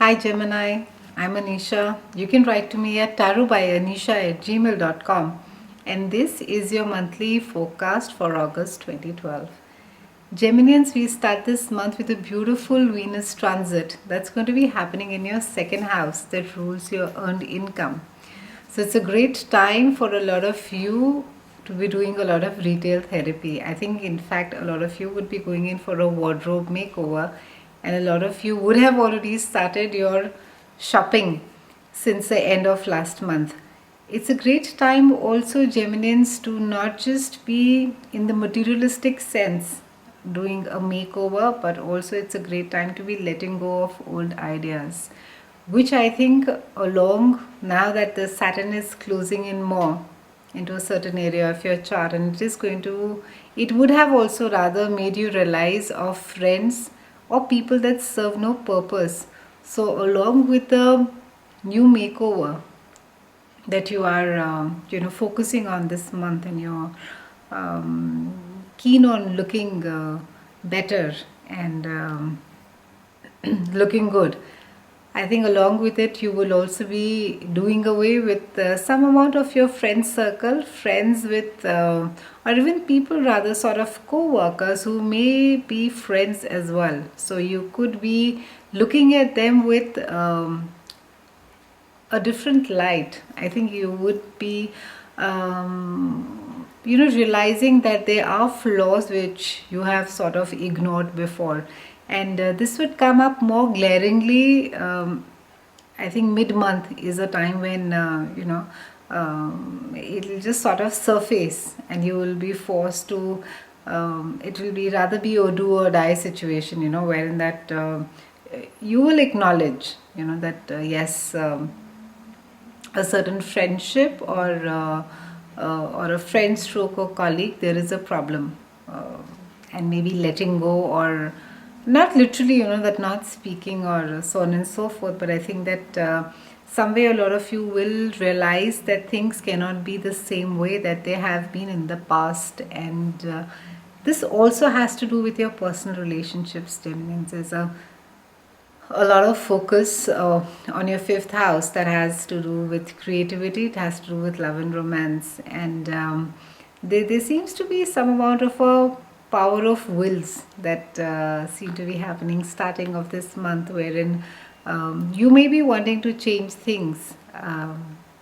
Hi Gemini, I'm Anisha. You can write to me at tarobyanisha@gmail.com, and this is your monthly forecast for August 2012. Geminians, we start this month with a beautiful Venus transit that's going to be happening in your second house that rules your earned income. So it's a great time for a lot of you to be doing a lot of retail therapy. I think, in fact, a lot of you would be going in for a wardrobe makeover, and a lot of you would have already started your shopping since the end of last month. It's a great time also, Geminians, to not just be in the materialistic sense doing a makeover, but also it's a great time to be letting go of old ideas, which I think, along now that the Saturn is closing in more into a certain area of your chart, and it would have also rather made you realize of friends or people that serve no purpose. So along with the new makeover that you are focusing on this month, and you're keen on looking better and looking good, I think along with it you will also be doing away with some amount of your friend circle, friends with or even people, rather sort of co-workers who may be friends as well. So you could be looking at them with a different light. I think you would be realizing that there are flaws which you have sort of ignored before, and this would come up more glaringly. I think mid-month is a time when it'll just sort of surface, and you will be forced to it will be rather be a do or die situation, wherein that you will acknowledge, that yes, a certain friendship or a friend stroke or colleague, there is a problem, and maybe letting go, or not literally, that not speaking or so on and so forth, but I think that somewhere a lot of you will realize that things cannot be the same way that they have been in the past, and this also has to do with your personal relationships, Geminians. There's a lot of focus on your fifth house that has to do with creativity, it has to do with love and romance, and there seems to be some amount of a power of wills that seem to be happening starting of this month, wherein you may be wanting to change things,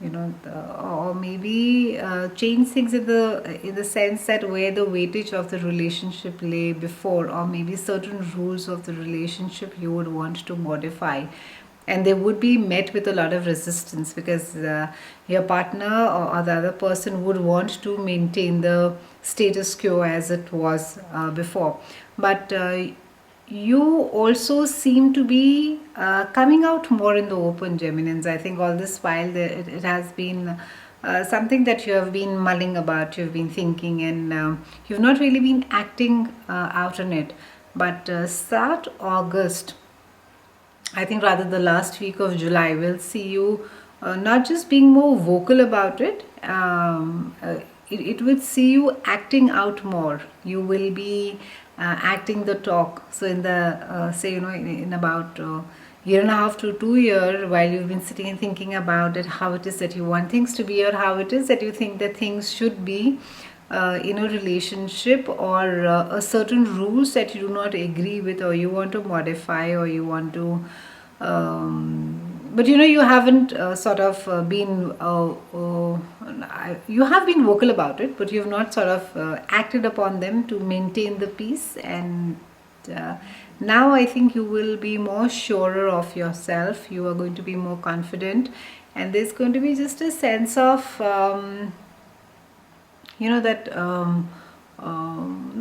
or maybe change things in the sense that where the weightage of the relationship lay before, or maybe certain rules of the relationship you would want to modify, and they would be met with a lot of resistance, because your partner or the other person would want to maintain the status quo as it was before, but you also seem to be coming out more in the open, Geminians. I think all this while it has been something that you have been mulling about, you've been thinking, and you've not really been acting out on it. But start August, I think rather the last week of July, will see you not just being more vocal about it. It would see you acting out more. You will be acting the talk. So in the say, in about year and a half to 2 year, while you've been sitting and thinking about it, how it is that you want things to be, or how it is that you think that things should be in a relationship, or a certain rules that you do not agree with, or you want to modify, or you want to but you haven't sort of been you have been vocal about it, but you have not sort of acted upon them to maintain the peace, and now I think you will be more surer of yourself, you are going to be more confident, and there's going to be just a sense of that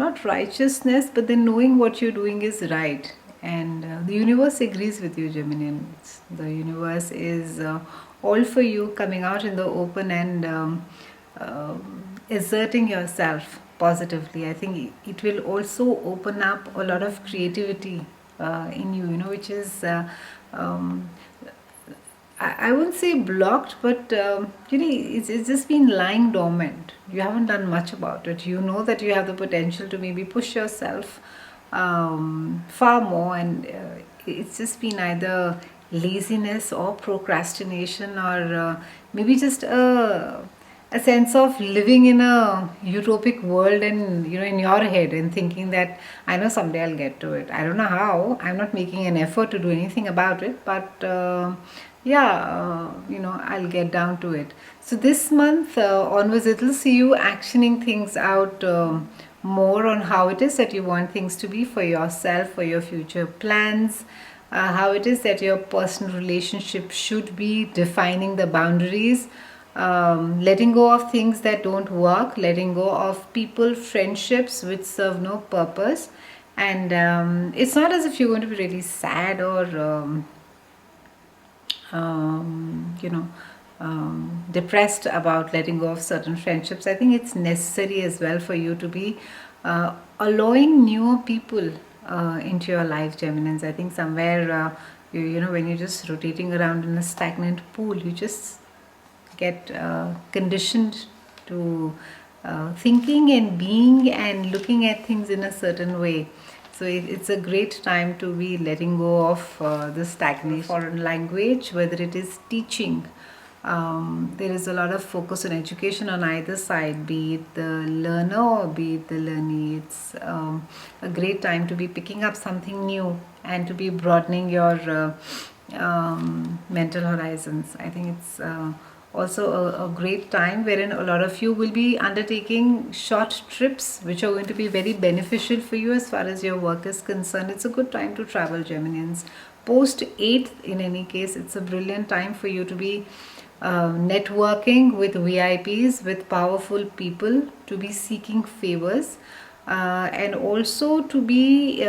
not righteousness, but then knowing what you're doing is right, and the universe agrees with you, Geminians. The universe is all for you, coming out in the open, and asserting yourself positively. I think it will also open up a lot of creativity in you, which is I wouldn't say blocked, but it's just been lying dormant. You haven't done much about it. You know that you have the potential to maybe push yourself far more, and it's just been either laziness or procrastination, or maybe just a sense of living in a utopic world, and in your head, and thinking that I know someday I'll get to it. I don't know how. I'm not making an effort to do anything about it, but yeah, I'll get down to it. So this month onwards, it'll see you actioning things out more on how it is that you want things to be for yourself, for your future plans, how it is that your personal relationship should be, defining the boundaries, letting go of things that don't work, letting go of people, friendships which serve no purpose. And it's not as if you're going to be really sad or depressed about letting go of certain friendships. I think it's necessary as well for you to be allowing newer people into your life, Geminians. I think somewhere, when you're just rotating around in a stagnant pool, you just get conditioned to thinking and being and looking at things in a certain way. So it's a great time to be letting go of the stagnation. Foreign language, whether it is teaching, there is a lot of focus on education on either side, be it the learner or be it the learnee. It's a great time to be picking up something new and to be broadening your mental horizons. I think it's also a great time wherein a lot of you will be undertaking short trips which are going to be very beneficial for you as far as your work is concerned. It's a good time to travel, Geminians. Post 8th, in any case, it's a brilliant time for you to be networking with VIPs, with powerful people, to be seeking favors, and also to be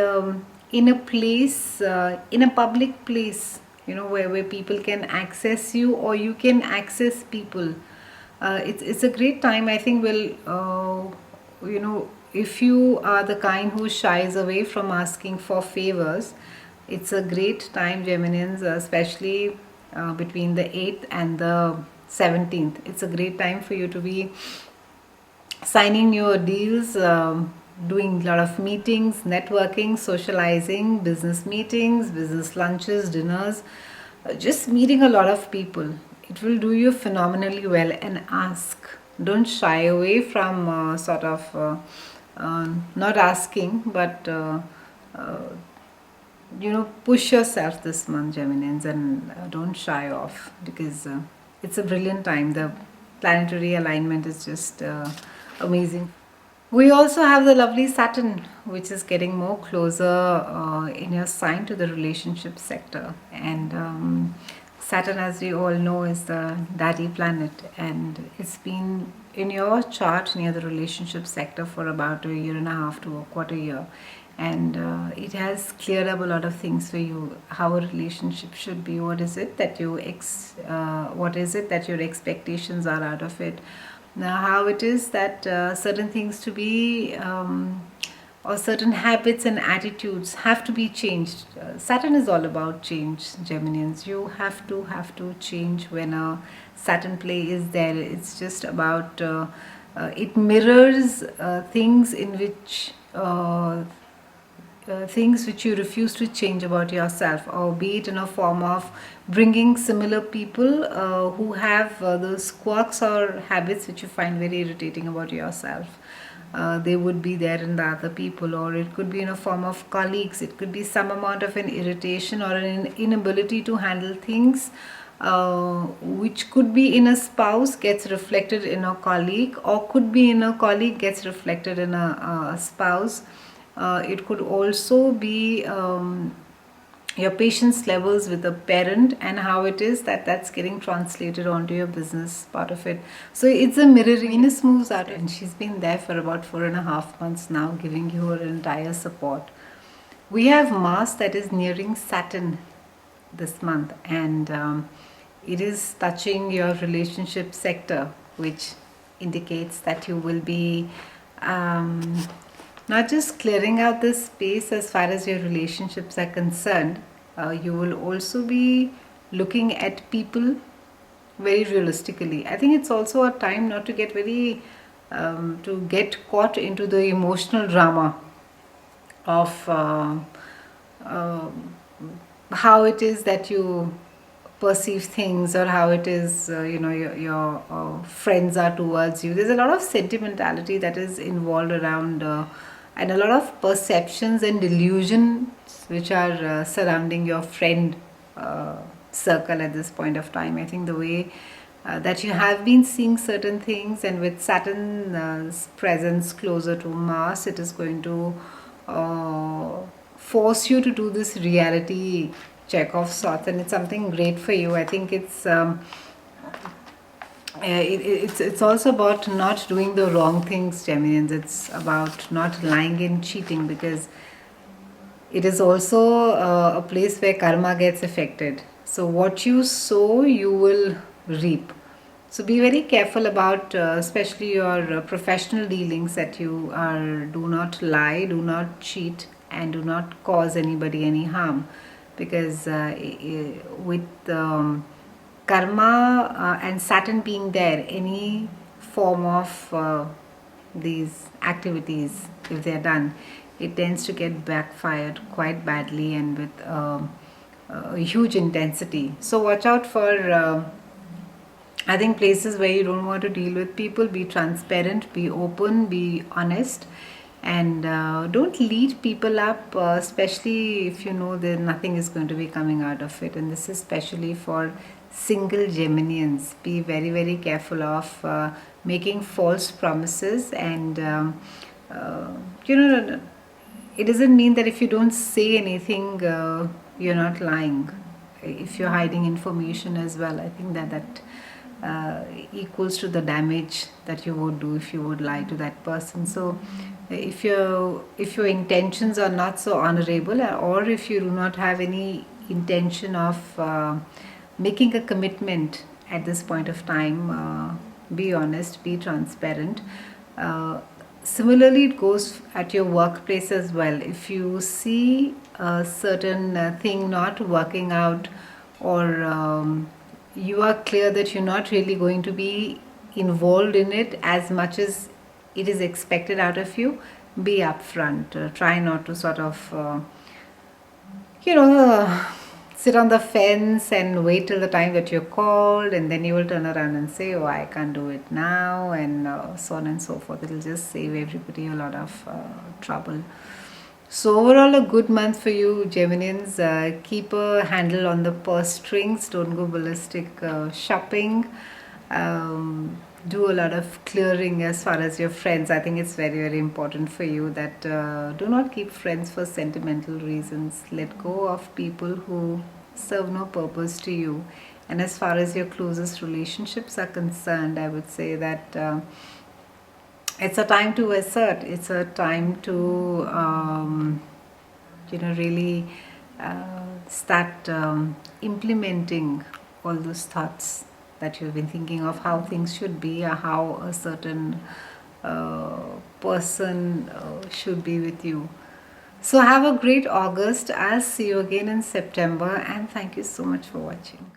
in a place, in a public place, where people can access you or you can access people. It's a great time. I think if you are the kind who shies away from asking for favors, it's a great time, Geminians, especially between the 8th and the 17th. It's a great time for you to be signing your deals, doing a lot of meetings, networking, socializing, business meetings, business lunches, dinners, just meeting a lot of people. It will do you phenomenally well. And ask. Don't shy away from not asking, but push yourself this month, Geminians, and don't shy off, because it's a brilliant time. The planetary alignment is just amazing. We also have the lovely Saturn, which is getting more closer in your sign to the relationship sector. And Saturn, as we all know, is the daddy planet, and it's been in your chart near the relationship sector for about a year and a half to a quarter year. And it has cleared up a lot of things for you, how a relationship should be. What is it that your expectations are out of it? Now, how it is that certain things to be or certain habits and attitudes have to be changed. Saturn is all about change, Geminians. You have to change when a Saturn play is there. It's just about it mirrors things in which things which you refuse to change about yourself, or be it in a form of bringing similar people who have those quirks or habits which you find very irritating about yourself. They would be there in the other people, or it could be in a form of colleagues. It could be some amount of an irritation or an inability to handle things, which could be in a spouse, gets reflected in a colleague, or could be in a colleague, gets reflected in a spouse. It could also be your patience levels with a parent, and how it is that that's getting translated onto your business part of it. So it's a mirroring. Venus moves out, and she's been there for about 4.5 months now, giving you her entire support. We have Mars that is nearing Saturn this month, and it is touching your relationship sector, which indicates that you will be not just clearing out the space as far as your relationships are concerned. You will also be looking at people very realistically. I think it's also a time not to get very to get caught into the emotional drama of how it is that you perceive things, or how it is, your friends are towards you. There's a lot of sentimentality that is involved around, and a lot of perceptions and delusions which are surrounding your friend circle at this point of time. I think the way that you have been seeing certain things, and with Saturn's presence closer to Mars, it is going to uh, force you to do this reality check of sorts, and it's something great for you. I think it's also about not doing the wrong things, Geminians. It's about not lying and cheating, because it is also a place where karma gets affected. So what you sow, you will reap. So be very careful about, especially your professional dealings, that you are do not lie, do not cheat, and do not cause anybody any harm, because with karma and Saturn being there, any form of these activities, if they are done, it tends to get backfired quite badly, and with a huge intensity. So watch out for, I think, places where you don't want to deal with people. Be transparent, be open, be honest, and don't lead people up, especially if you know that nothing is going to be coming out of it. And this is especially for single Geminians. Be very, very careful of making false promises, and uh, you know it doesn't mean that if you don't say anything, you're not lying. If you're hiding information as well, I think that equals to the damage that you would do if you would lie to that person. So if your intentions are not so honorable, or if you do not have any intention of making a commitment at this point of time, be honest, be transparent. Similarly, it goes at your workplace as well. If you see a certain thing not working out, or you are clear that you're not really going to be involved in it as much as it is expected out of you, be upfront. Try not to sort of, you know, sit on the fence and wait till the time that you're called, and then you will turn around and say, oh, I can't do it now, and so on and so forth. It'll just save everybody a lot of trouble. So overall, a good month for you, Geminians. Keep a handle on the purse strings. Don't go ballistic shopping. Do a lot of clearing as far as your friends. I think it's very, very important for you that do not keep friends for sentimental reasons. Let go of people who serve no purpose to you. And as far as your closest relationships are concerned, I would say that it's a time to assert. It's a time to really start implementing all those thoughts that you've been thinking of, how things should be, or how a certain person should be with you. So have a great August. I'll see you again in September, and thank you so much for watching.